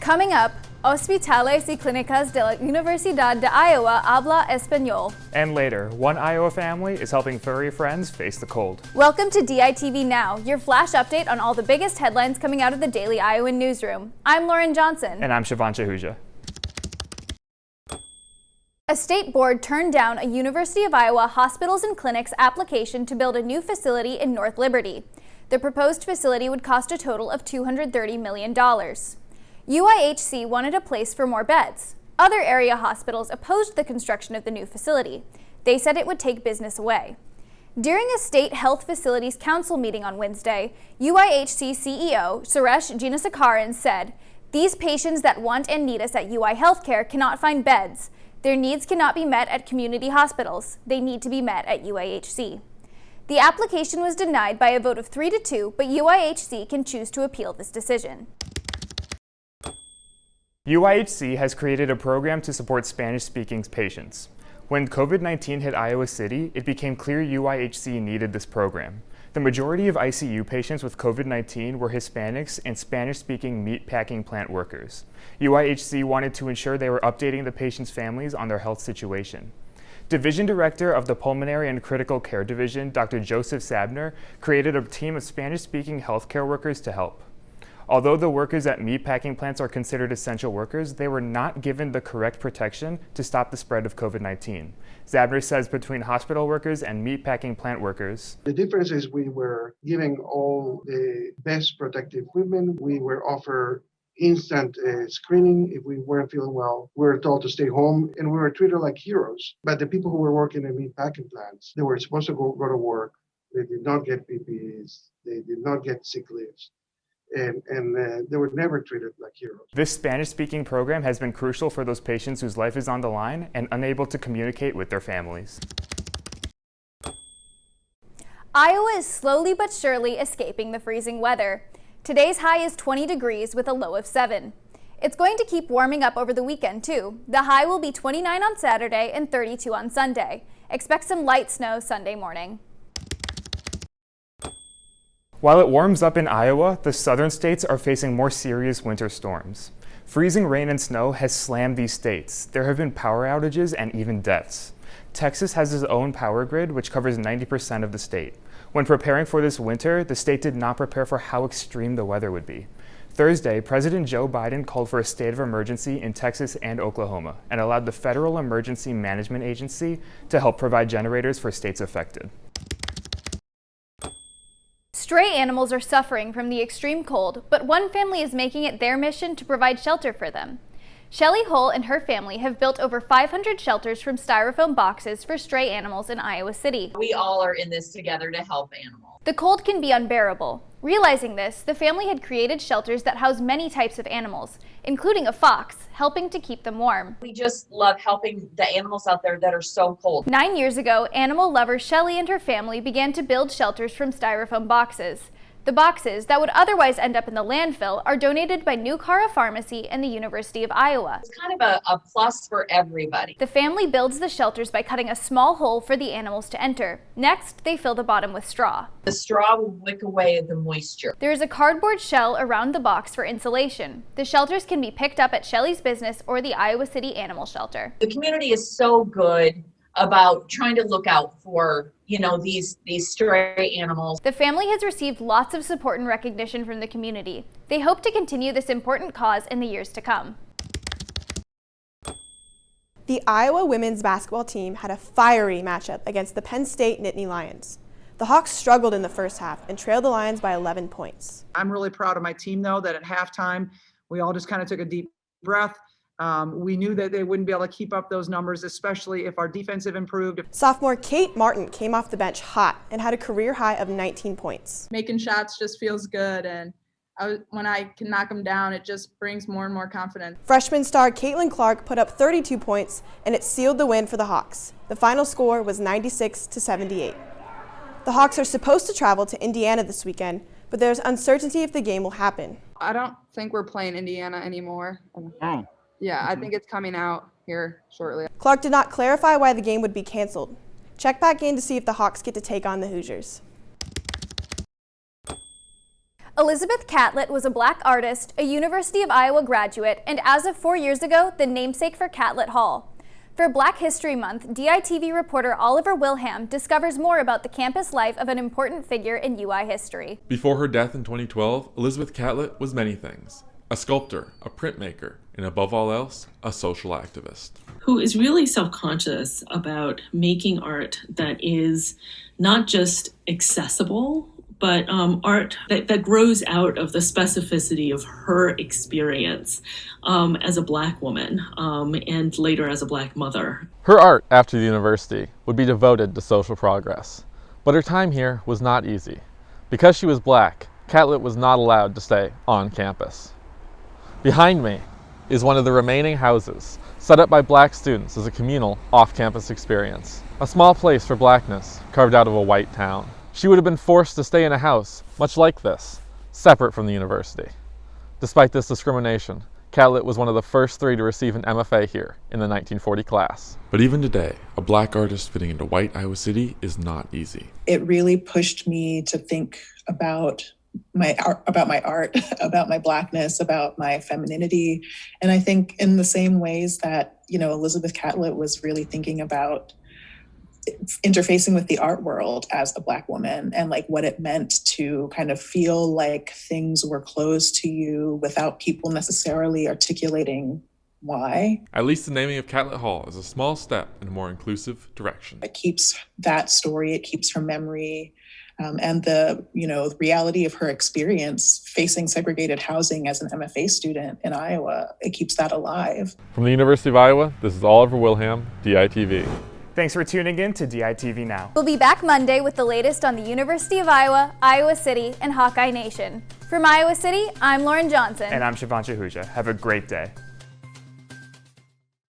Coming up, Hospitales y Clínicas de la Universidad de Iowa habla español. And later, one Iowa family is helping furry friends face the cold. Welcome to DITV Now, your flash update on all the biggest headlines coming out of the Daily Iowan newsroom. I'm Lauren Johnson. And I'm Siobhan Chahuja. A state board turned down a University of Iowa Hospitals and Clinics application to build a new facility in North Liberty. The proposed facility would cost a total of $230 million. UIHC wanted a place for more beds. Other area hospitals opposed the construction of the new facility. They said it would take business away. During a State Health Facilities Council meeting on Wednesday, UIHC CEO Suresh Gunasekaran said, "These patients that want and need us at UI Healthcare cannot find beds. Their needs cannot be met at community hospitals. They need to be met at UIHC." The application was denied by a vote of 3-2, but UIHC can choose to appeal this decision. UIHC has created a program to support Spanish-speaking patients. When COVID-19 hit Iowa City, it became clear UIHC needed this program. The majority of ICU patients with COVID-19 were Hispanics and Spanish-speaking meat-packing plant workers. UIHC wanted to ensure they were updating the patients' families on their health situation. Division Director of the Pulmonary and Critical Care Division, Dr. Joseph Sabner, created a team of Spanish-speaking healthcare workers to help. Although the workers at meatpacking plants are considered essential workers, they were not given the correct protection to stop the spread of COVID-19. Zabner says between hospital workers and meatpacking plant workers, the difference is we were giving all the best protective equipment. We were offered instant screening. If we weren't feeling well, we were told to stay home, and we were treated like heroes. But the people who were working in meatpacking plants, they were supposed to go to work. They did not get PPEs. They did not get sick leaves. And they were never treated like heroes. This Spanish-speaking program has been crucial for those patients whose life is on the line and unable to communicate with their families. Iowa is slowly but surely escaping the freezing weather. Today's high is 20 degrees with a low of 7. It's going to keep warming up over the weekend too. The high will be 29 on Saturday and 32 on Sunday. Expect some light snow Sunday morning. While it warms up in Iowa, the southern states are facing more serious winter storms. Freezing rain and snow has slammed these states. There have been power outages and even deaths. Texas has its own power grid, which covers 90% of the state. When preparing for this winter, the state did not prepare for how extreme the weather would be. Thursday, President Joe Biden called for a state of emergency in Texas and Oklahoma and allowed the Federal Emergency Management Agency to help provide generators for states affected. Stray animals are suffering from the extreme cold, but one family is making it their mission to provide shelter for them. Shelley Hull and her family have built over 500 shelters from styrofoam boxes for stray animals in Iowa City. We all are in this together to help animals. The cold can be unbearable. Realizing this, the family had created shelters that house many types of animals, including a fox, helping to keep them warm. We just love helping the animals out there that are so cold. 9 years ago, animal lover Shelley and her family began to build shelters from styrofoam boxes. The boxes that would otherwise end up in the landfill are donated by New Cara Pharmacy and the University of Iowa. It's kind of a plus for everybody. The family builds the shelters by cutting a small hole for the animals to enter. Next, they fill the bottom with straw. The straw will wick away the moisture. There is a cardboard shell around the box for insulation. The shelters can be picked up at Shelley's business or the Iowa City Animal Shelter. The community is so good about trying to look out for, these stray animals. The family has received lots of support and recognition from the community. They hope to continue this important cause in the years to come. The Iowa women's basketball team had a fiery matchup against the Penn State Nittany Lions. The Hawks struggled in the first half and trailed the Lions by 11 points. I'm really proud of my team, though, that at halftime, we all just kind of took a deep breath. We knew that they wouldn't be able to keep up those numbers, especially if our defensive improved. Sophomore Kate Martin came off the bench hot and had a career high of 19 points. Making shots just feels good, and when I can knock them down, it just brings more and more confidence. Freshman star Caitlin Clark put up 32 points, and it sealed the win for the Hawks. The final score was 96-78. The Hawks are supposed to travel to Indiana this weekend, but there's uncertainty if the game will happen. I don't think we're playing Indiana anymore. Yeah, I think it's coming out here shortly. Clark did not clarify why the game would be canceled. Check back in to see if the Hawks get to take on the Hoosiers. Elizabeth Catlett was a Black artist, a University of Iowa graduate, and as of 4 years ago, the namesake for Catlett Hall. For Black History Month, DITV reporter Oliver Wilhelm discovers more about the campus life of an important figure in UI history. Before her death in 2012, Elizabeth Catlett was many things. A sculptor, a printmaker, and above all else, a social activist. Who is really self-conscious about making art that is not just accessible, but art that grows out of the specificity of her experience as a Black woman and later as a Black mother. Her art after the university would be devoted to social progress, but her time here was not easy. Because she was Black, Catlett was not allowed to stay on campus. Behind me is one of the remaining houses set up by Black students as a communal off-campus experience. A small place for Blackness carved out of a white town. She would have been forced to stay in a house, much like this, separate from the university. Despite this discrimination, Catlett was one of the first 3 to receive an MFA here in the 1940 class. But even today, a Black artist fitting into white Iowa City is not easy. It really pushed me to think about my art, about my Blackness, about my femininity. And I think in the same ways that, Elizabeth Catlett was really thinking about interfacing with the art world as a Black woman and like what it meant to kind of feel like things were closed to you without people necessarily articulating why. At least the naming of Catlett Hall is a small step in a more inclusive direction. It keeps that story, it keeps her memory, and the reality of her experience facing segregated housing as an MFA student in Iowa, it keeps that alive. From the University of Iowa, this is Oliver Wilhelm, DITV. Thanks for tuning in to DITV Now. We'll be back Monday with the latest on the University of Iowa, Iowa City, and Hawkeye Nation. From Iowa City, I'm Lauren Johnson. And I'm Shivan Shahuja. Have a great day.